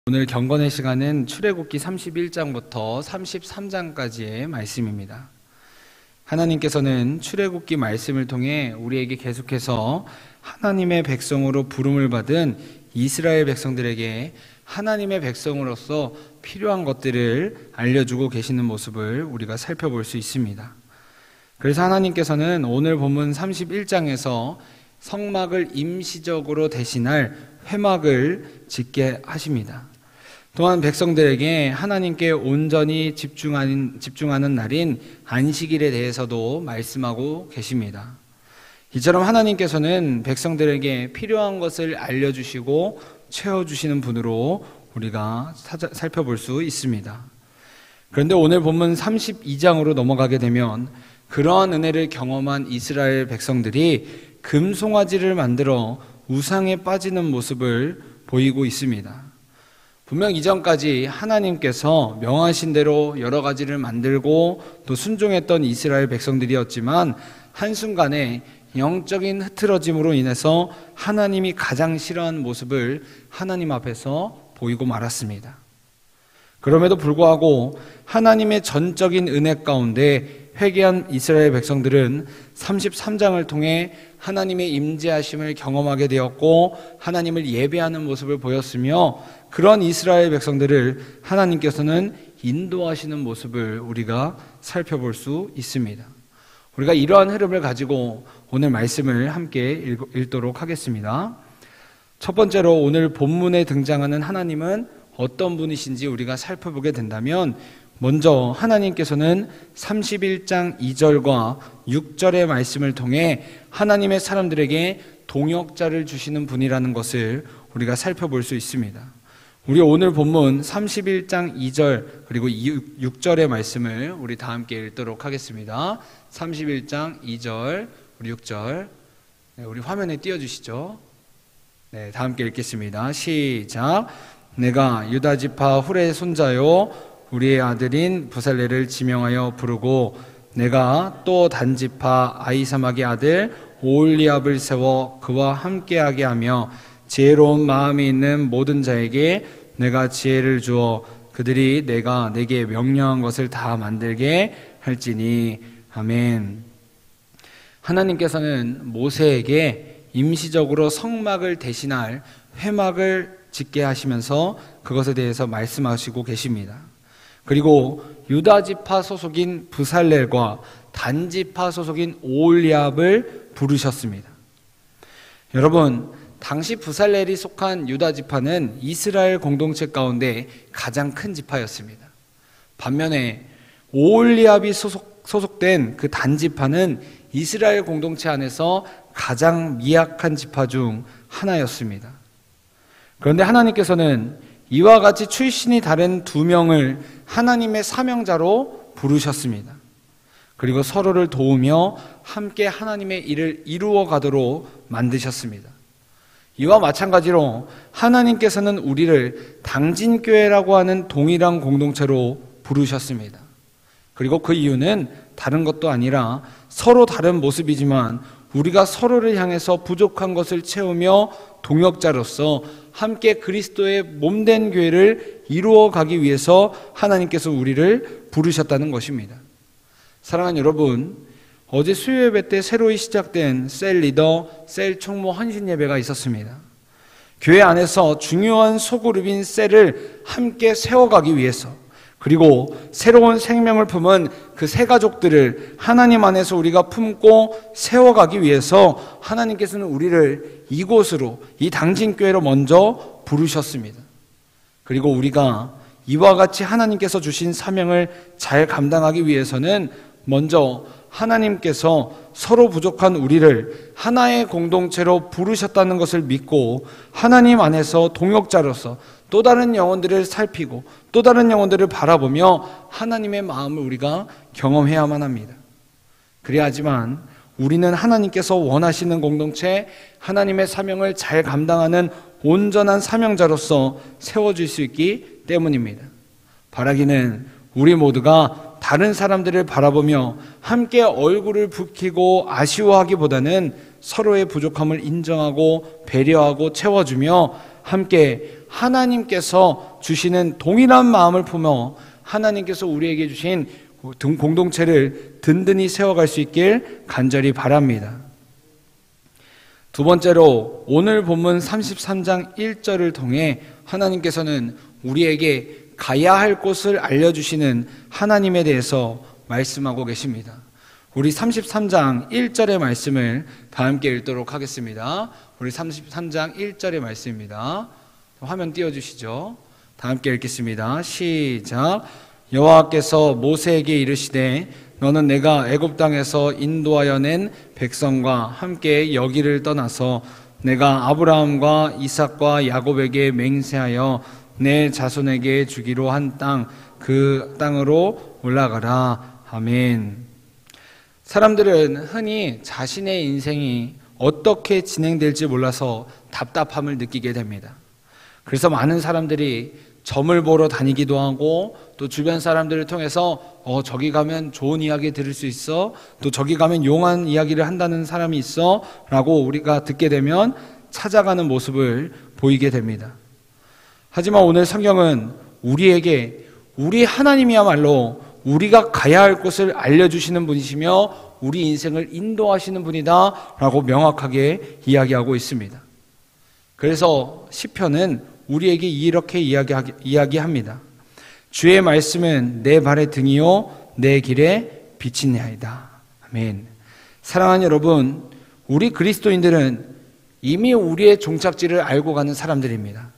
오늘 경건의 시간은 출애굽기 31장부터 33장까지의 말씀입니다. 하나님께서는 출애굽기 말씀을 통해 우리에게 계속해서 하나님의 백성으로 부름을 받은 이스라엘 백성들에게 하나님의 백성으로서 필요한 것들을 알려주고 계시는 모습을 우리가 살펴볼 수 있습니다. 그래서 하나님께서는 오늘 본문 31장에서 성막을 임시적으로 대신할 회막을 짓게 하십니다. 또한 백성들에게 하나님께 온전히 집중하는 날인 안식일에 대해서도 말씀하고 계십니다. 이처럼 하나님께서는 백성들에게 필요한 것을 알려주시고 채워주시는 분으로 우리가 살펴볼 수 있습니다. 그런데 오늘 본문 32장으로 넘어가게 되면 그러한 은혜를 경험한 이스라엘 백성들이 금송아지를 만들어 우상에 빠지는 모습을 보이고 있습니다. 분명 이전까지 하나님께서 명하신 대로 여러 가지를 만들고 또 순종했던 이스라엘 백성들이었지만 한순간에 영적인 흐트러짐으로 인해서 하나님이 가장 싫어하는 모습을 하나님 앞에서 보이고 말았습니다. 그럼에도 불구하고 하나님의 전적인 은혜 가운데 회개한 이스라엘 백성들은 33장을 통해 하나님의 임재하심을 경험하게 되었고 하나님을 예배하는 모습을 보였으며 그런 이스라엘 백성들을 하나님께서는 인도하시는 모습을 우리가 살펴볼 수 있습니다. 우리가 이러한 흐름을 가지고 오늘 말씀을 함께 읽도록 하겠습니다. 첫 번째로 오늘 본문에 등장하는 하나님은 어떤 분이신지 우리가 살펴보게 된다면 먼저 하나님께서는 31장 2절과 6절의 말씀을 통해 하나님의 사람들에게 동역자를 주시는 분이라는 것을 우리가 살펴볼 수 있습니다. 우리 오늘 본문 31장 2절 그리고 6절의 말씀을 우리 다 함께 읽도록 하겠습니다. 31장 2절 우리 6절 우리 화면에 띄워주시죠. 네, 다 함께 읽겠습니다. 시작. 내가 유다지파 훌의 손자요 우리의 아들인 부살레를 지명하여 부르고 내가 또 단지파 아히사막의 아들 오홀리압을 세워 그와 함께하게 하며 지혜로운 마음이 있는 모든 자에게 내가 지혜를 주어 그들이 내가 내게 명령한 것을 다 만들게 할지니. 아멘. 하나님께서는 모세에게 임시적으로 성막을 대신할 회막을 짓게 하시면서 그것에 대해서 말씀하시고 계십니다. 그리고 유다지파 소속인 부살렐과 단지파 소속인 오홀리압을 부르셨습니다. 여러분, 당시 부살렐이 속한 유다지파는 이스라엘 공동체 가운데 가장 큰 지파였습니다. 반면에 오홀리압이 소속된 그 단지파는 이스라엘 공동체 안에서 가장 미약한 지파 중 하나였습니다. 그런데 하나님께서는 이와 같이 출신이 다른 두 명을 하나님의 사명자로 부르셨습니다. 그리고 서로를 도우며 함께 하나님의 일을 이루어 가도록 만드셨습니다. 이와 마찬가지로 하나님께서는 우리를 당진교회라고 하는 동일한 공동체로 부르셨습니다. 그리고 그 이유는 다른 것도 아니라 서로 다른 모습이지만 우리가 서로를 향해서 부족한 것을 채우며 동역자로서 함께 그리스도의 몸된 교회를 이루어 가기 위해서 하나님께서 우리를 부르셨다는 것입니다. 사랑하는 여러분, 어제 수요예배 때 새로이 시작된 셀 리더, 셀 총무 헌신 예배가 있었습니다. 교회 안에서 중요한 소그룹인 셀을 함께 세워가기 위해서 그리고 새로운 생명을 품은 그 새 가족들을 하나님 안에서 우리가 품고 세워가기 위해서 하나님께서는 우리를 이곳으로 이 당진교회로 먼저 부르셨습니다. 그리고 우리가 이와 같이 하나님께서 주신 사명을 잘 감당하기 위해서는 먼저 하나님께서 서로 부족한 우리를 하나의 공동체로 부르셨다는 것을 믿고 하나님 안에서 동역자로서 또 다른 영혼들을 살피고 또 다른 영혼들을 바라보며 하나님의 마음을 우리가 경험해야만 합니다. 그래야지만 우리는 하나님께서 원하시는 공동체, 하나님의 사명을 잘 감당하는 온전한 사명자로서 세워질 수 있기 때문입니다. 바라기는 우리 모두가 다른 사람들을 바라보며 함께 얼굴을 붉히고 아쉬워하기보다는 서로의 부족함을 인정하고 배려하고 채워주며 함께 하나님께서 주시는 동일한 마음을 품어 하나님께서 우리에게 주신 공동체를 든든히 세워갈 수 있길 간절히 바랍니다. 두 번째로 오늘 본문 33장 1절을 통해 하나님께서는 우리에게 가야 할 곳을 알려주시는 하나님에 대해서 말씀하고 계십니다. 우리 33장 1절의 말씀을 다 함께 읽도록 하겠습니다. 우리 33장 1절의 말씀입니다. 화면 띄워주시죠. 다 함께 읽겠습니다. 시작. 여호와께서 모세에게 이르시되 너는 내가 애굽 땅에서 인도하여 낸 백성과 함께 여기를 떠나서 내가 아브라함과 이삭과 야곱에게 맹세하여 내 자손에게 주기로 한 땅, 그 땅으로 올라가라. 아멘. 사람들은 흔히 자신의 인생이 어떻게 진행될지 몰라서 답답함을 느끼게 됩니다. 그래서 많은 사람들이 점을 보러 다니기도 하고 또 주변 사람들을 통해서 저기 가면 좋은 이야기 들을 수 있어, 또 저기 가면 용한 이야기를 한다는 사람이 있어 라고 우리가 듣게 되면 찾아가는 모습을 보이게 됩니다. 하지만 오늘 성경은 우리에게 우리 하나님이야말로 우리가 가야 할 곳을 알려주시는 분이시며 우리 인생을 인도하시는 분이다 라고 명확하게 이야기하고 있습니다. 그래서 시편은 우리에게 이렇게 이야기합니다. 주의 말씀은 내 발의 등이요 내 길에 빛이니이다. 아멘. 사랑하는 여러분, 우리 그리스도인들은 이미 우리의 종착지를 알고 가는 사람들입니다.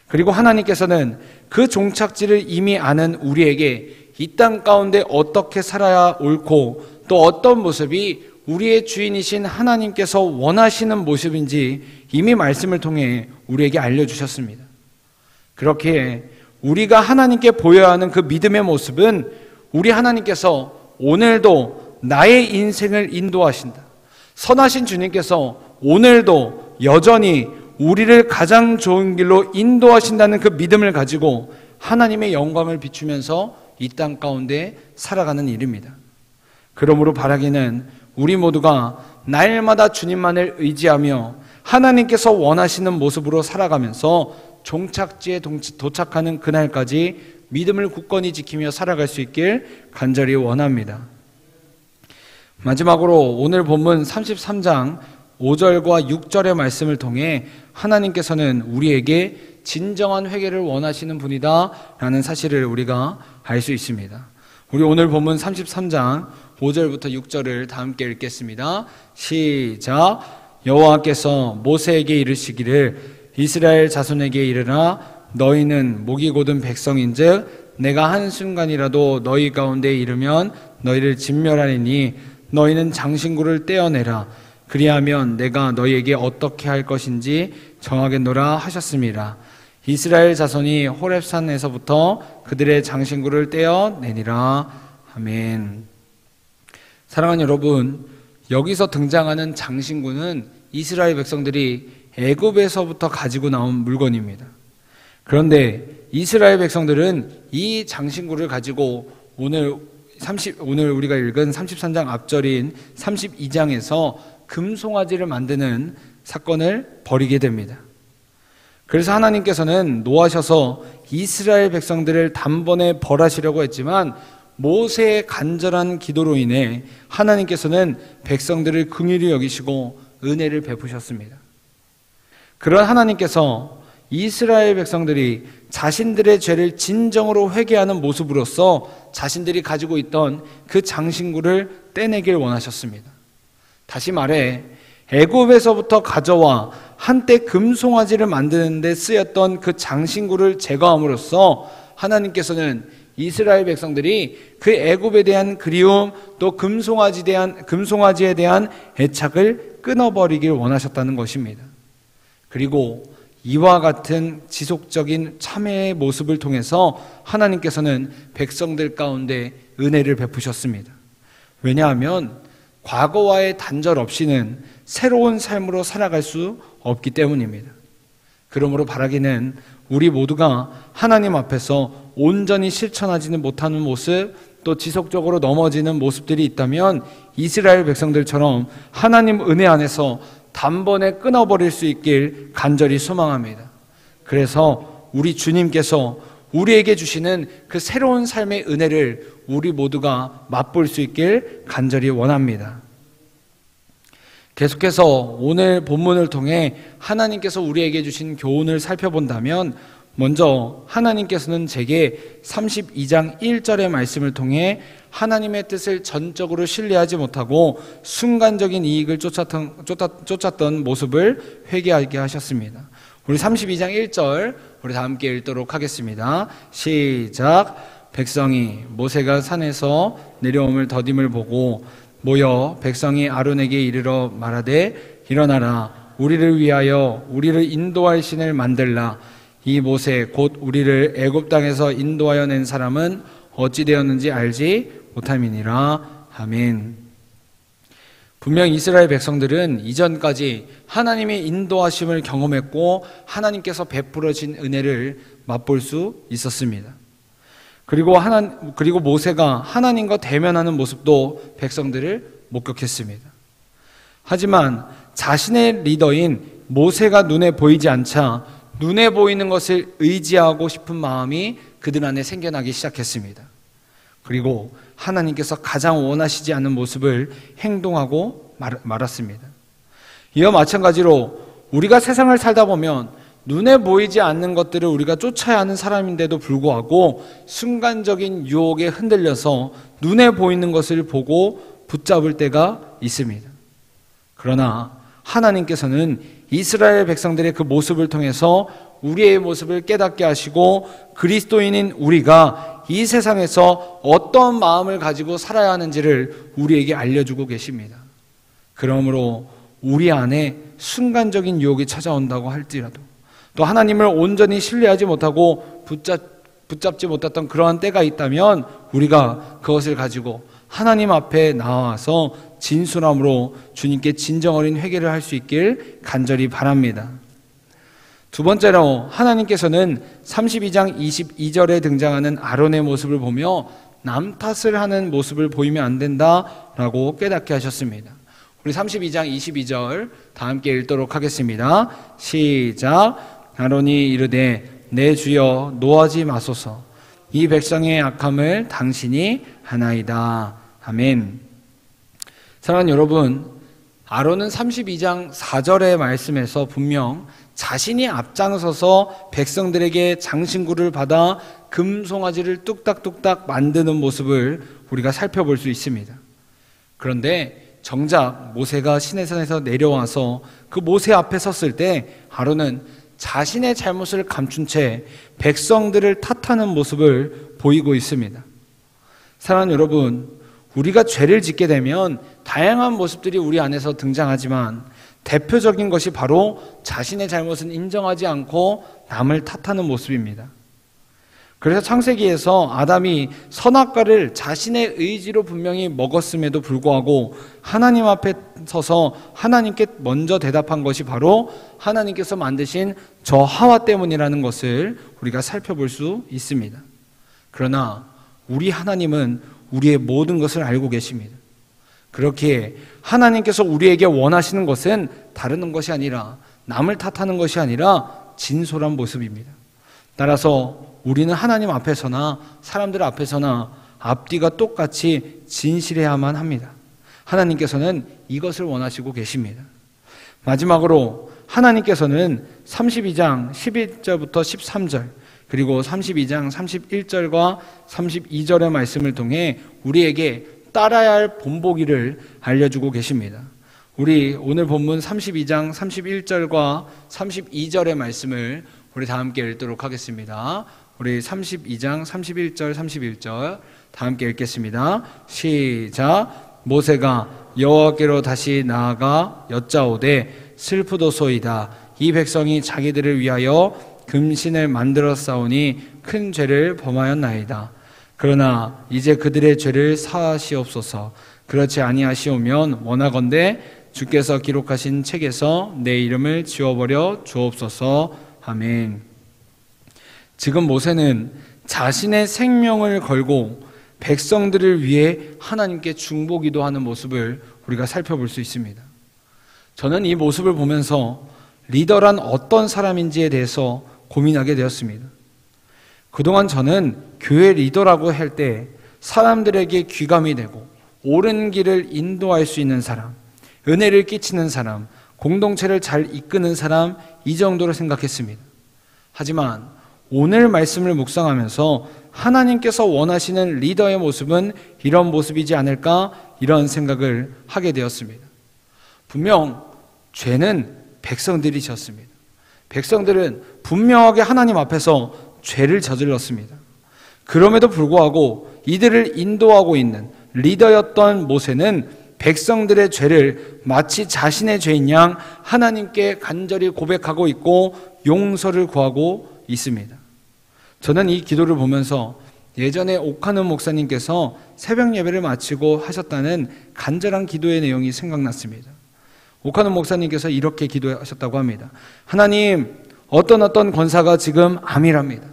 그리고 하나님께서는 그 종착지를 이미 아는 우리에게 이 땅 가운데 어떻게 살아야 옳고 또 어떤 모습이 우리의 주인이신 하나님께서 원하시는 모습인지 이미 말씀을 통해 우리에게 알려주셨습니다. 그렇게 우리가 하나님께 보여야 하는 그 믿음의 모습은 우리 하나님께서 오늘도 나의 인생을 인도하신다. 선하신 주님께서 오늘도 여전히 우리를 가장 좋은 길로 인도하신다는 그 믿음을 가지고 하나님의 영광을 비추면서 이 땅 가운데 살아가는 일입니다. 그러므로 바라기는 우리 모두가 날마다 주님만을 의지하며 하나님께서 원하시는 모습으로 살아가면서 종착지에 도착하는 그날까지 믿음을 굳건히 지키며 살아갈 수 있길 간절히 원합니다. 마지막으로 오늘 본문 33장 5절과 6절의 말씀을 통해 하나님께서는 우리에게 진정한 회개를 원하시는 분이다 라는 사실을 우리가 알 수 있습니다. 우리 오늘 본문 33장 5절부터 6절을 다 함께 읽겠습니다. 시작. 여호와께서 모세에게 이르시기를 이스라엘 자손에게 이르라 너희는 목이 곧은 백성인즉 내가 한순간이라도 너희 가운데 이르면 너희를 진멸하리니 너희는 장신구를 떼어내라 그리하면 내가 너희에게 어떻게 할 것인지 정하겠노라 하셨습니다. 이스라엘 자손이 호렙산에서부터 그들의 장신구를 떼어내니라. 아멘. 사랑하는 여러분, 여기서 등장하는 장신구는 이스라엘 백성들이 애굽에서부터 가지고 나온 물건입니다. 그런데 이스라엘 백성들은 이 장신구를 가지고 오늘 우리가 읽은 33장 앞절인 32장에서 금송아지를 만드는 사건을 벌이게 됩니다. 그래서 하나님께서는 노하셔서 이스라엘 백성들을 단번에 벌하시려고 했지만 모세의 간절한 기도로 인해 하나님께서는 백성들을 긍휼히 여기시고 은혜를 베푸셨습니다. 그런 하나님께서 이스라엘 백성들이 자신들의 죄를 진정으로 회개하는 모습으로서 자신들이 가지고 있던 그 장신구를 떼내길 원하셨습니다. 다시 말해 애굽에서부터 가져와 한때 금송아지를 만드는 데 쓰였던 그 장신구를 제거함으로써 하나님께서는 이스라엘 백성들이 그 애굽에 대한 그리움 또 금송아지에 대한 애착을 끊어버리길 원하셨다는 것입니다. 그리고 이와 같은 지속적인 참회의 모습을 통해서 하나님께서는 백성들 가운데 은혜를 베푸셨습니다. 왜냐하면 과거와의 단절 없이는 새로운 삶으로 살아갈 수 없기 때문입니다. 그러므로 바라기는 우리 모두가 하나님 앞에서 온전히 실천하지는 못하는 모습 또 지속적으로 넘어지는 모습들이 있다면 이스라엘 백성들처럼 하나님 은혜 안에서 단번에 끊어버릴 수 있길 간절히 소망합니다. 그래서 우리 주님께서 우리에게 주시는 그 새로운 삶의 은혜를 우리 모두가 맛볼 수 있길 간절히 원합니다. 계속해서 오늘 본문을 통해 하나님께서 우리에게 주신 교훈을 살펴본다면, 먼저 하나님께서는 제게 32장 1절의 말씀을 통해 하나님의 뜻을 전적으로 신뢰하지 못하고 순간적인 이익을 쫓았던 모습을 회개하게 하셨습니다. 우리 32장 1절 우리 다 함께 읽도록 하겠습니다. 시작. 백성이 모세가 산에서 내려옴을 더딤을 보고 모여 백성이 아론에게 이르러 말하되 일어나라, 우리를 위하여 우리를 인도할 신을 만들라. 이 모세 곧 우리를 애굽 땅에서 인도하여 낸 사람은 어찌 되었는지 알지 못함이니라. 아멘. 분명 이스라엘 백성들은 이전까지 하나님의 인도하심을 경험했고 하나님께서 베풀어진 은혜를 맛볼 수 있었습니다. 그리고 모세가 하나님과 대면하는 모습도 백성들을 목격했습니다. 하지만 자신의 리더인 모세가 눈에 보이지 않자 눈에 보이는 것을 의지하고 싶은 마음이 그들 안에 생겨나기 시작했습니다. 그리고 하나님께서 가장 원하시지 않는 모습을 행동하고 말았습니다. 이와 마찬가지로 우리가 세상을 살다 보면 눈에 보이지 않는 것들을 우리가 쫓아야 하는 사람인데도 불구하고 순간적인 유혹에 흔들려서 눈에 보이는 것을 보고 붙잡을 때가 있습니다. 그러나 하나님께서는 이스라엘 백성들의 그 모습을 통해서 우리의 모습을 깨닫게 하시고 그리스도인인 우리가 이 세상에서 어떤 마음을 가지고 살아야 하는지를 우리에게 알려주고 계십니다. 그러므로 우리 안에 순간적인 유혹이 찾아온다고 할지라도, 또 하나님을 온전히 신뢰하지 못하고 붙잡지 못했던 그러한 때가 있다면 우리가 그것을 가지고 하나님 앞에 나와서 진순함으로 주님께 진정 어린 회개를 할 수 있길 간절히 바랍니다. 두 번째로 하나님께서는 32장 22절에 등장하는 아론의 모습을 보며 남 탓을 하는 모습을 보이면 안 된다라고 깨닫게 하셨습니다. 우리 32장 22절 다 함께 읽도록 하겠습니다. 시작. 아론이 이르되 내 주여 노하지 마소서, 이 백성의 악함을 당신이 하나이다. 아멘. 사랑하는 여러분, 아론은 32장 4절의 말씀에서 분명 자신이 앞장서서 백성들에게 장신구를 받아 금송아지를 뚝딱뚝딱 만드는 모습을 우리가 살펴볼 수 있습니다. 그런데 정작 모세가 시내산에서 내려와서 그 모세 앞에 섰을 때 아론은 자신의 잘못을 감춘 채 백성들을 탓하는 모습을 보이고 있습니다. 사랑하는 여러분, 우리가 죄를 짓게 되면 다양한 모습들이 우리 안에서 등장하지만 대표적인 것이 바로 자신의 잘못은 인정하지 않고 남을 탓하는 모습입니다. 그래서 창세기에서 아담이 선악과를 자신의 의지로 분명히 먹었음에도 불구하고 하나님 앞에 서서 하나님께 먼저 대답한 것이 바로 하나님께서 만드신 저 하와 때문이라는 것을 우리가 살펴볼 수 있습니다. 그러나 우리 하나님은 우리의 모든 것을 알고 계십니다. 그렇게 하나님께서 우리에게 원하시는 것은 다른 것이 아니라, 남을 탓하는 것이 아니라 진솔한 모습입니다. 따라서 우리는 하나님 앞에서나 사람들 앞에서나 앞뒤가 똑같이 진실해야만 합니다. 하나님께서는 이것을 원하시고 계십니다. 마지막으로 하나님께서는 32장 11절부터 13절 그리고 32장 31절과 32절의 말씀을 통해 우리에게 따라야 할 본보기를 알려주고 계십니다. 우리 오늘 본문 32장 31절과 32절의 말씀을 우리 다 함께 읽도록 하겠습니다. 우리 32장 31절 31절 다 함께 읽겠습니다. 시작. 모세가 여호와께로 다시 나아가 여짜오되 슬프도소이다. 이 백성이 자기들을 위하여 금신을 만들어 싸우니 큰 죄를 범하였나이다. 그러나 이제 그들의 죄를 사하시옵소서. 그렇지 아니하시오면 원하건대 주께서 기록하신 책에서 내 이름을 지워버려 주옵소서. 아멘. 지금 모세는 자신의 생명을 걸고 백성들을 위해 하나님께 중보기도하는 모습을 우리가 살펴볼 수 있습니다. 저는 이 모습을 보면서 리더란 어떤 사람인지에 대해서 고민하게 되었습니다. 그동안 저는 교회 리더라고 할 때 사람들에게 귀감이 되고 옳은 길을 인도할 수 있는 사람, 은혜를 끼치는 사람, 공동체를 잘 이끄는 사람, 이 정도로 생각했습니다. 하지만 오늘 말씀을 묵상하면서 하나님께서 원하시는 리더의 모습은 이런 모습이지 않을까, 이런 생각을 하게 되었습니다. 분명 죄는 백성들이 지었습니다. 백성들은 분명하게 하나님 앞에서 죄를 저질렀습니다. 그럼에도 불구하고 이들을 인도하고 있는 리더였던 모세는 백성들의 죄를 마치 자신의 죄인 양 하나님께 간절히 고백하고 있고 용서를 구하고 있습니다. 저는 이 기도를 보면서 예전에 오카노 목사님께서 새벽 예배를 마치고 하셨다는 간절한 기도의 내용이 생각났습니다. 오카노 목사님께서 이렇게 기도하셨다고 합니다. 하나님, 어떤 권사가 지금 암이랍니다.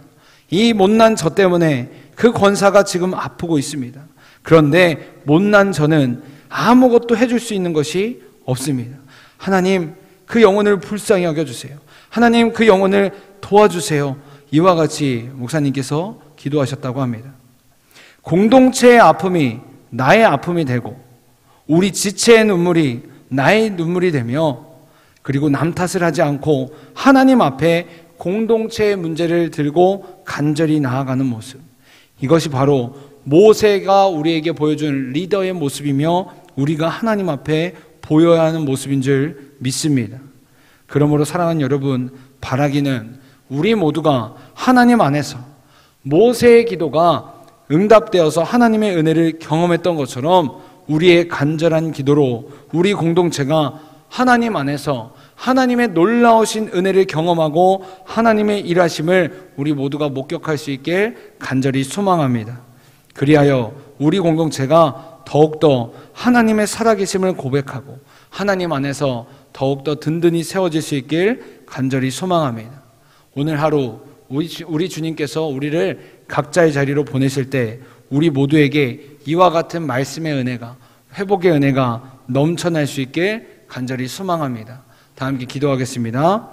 이 못난 저 때문에 그 권사가 지금 아프고 있습니다. 그런데 못난 저는 아무것도 해줄 수 있는 것이 없습니다. 하나님, 그 영혼을 불쌍히 여겨주세요. 하나님, 그 영혼을 도와주세요. 이와 같이 목사님께서 기도하셨다고 합니다. 공동체의 아픔이 나의 아픔이 되고 우리 지체의 눈물이 나의 눈물이 되며, 그리고 남 탓을 하지 않고 하나님 앞에 공동체의 문제를 들고 간절히 나아가는 모습, 이것이 바로 모세가 우리에게 보여준 리더의 모습이며 우리가 하나님 앞에 보여야 하는 모습인 줄 믿습니다. 그러므로 사랑하는 여러분, 바라기는 우리 모두가 하나님 안에서 모세의 기도가 응답되어서 하나님의 은혜를 경험했던 것처럼 우리의 간절한 기도로 우리 공동체가 하나님 안에서 하나님의 놀라우신 은혜를 경험하고 하나님의 일하심을 우리 모두가 목격할 수 있길 간절히 소망합니다. 그리하여 우리 공동체가 더욱더 하나님의 살아계심을 고백하고 하나님 안에서 더욱더 든든히 세워질 수 있길 간절히 소망합니다. 오늘 하루 우리 주님께서 우리를 각자의 자리로 보내실 때 우리 모두에게 이와 같은 말씀의 은혜가, 회복의 은혜가 넘쳐날 수 있길 간절히 소망합니다. 다 함께 기도하겠습니다.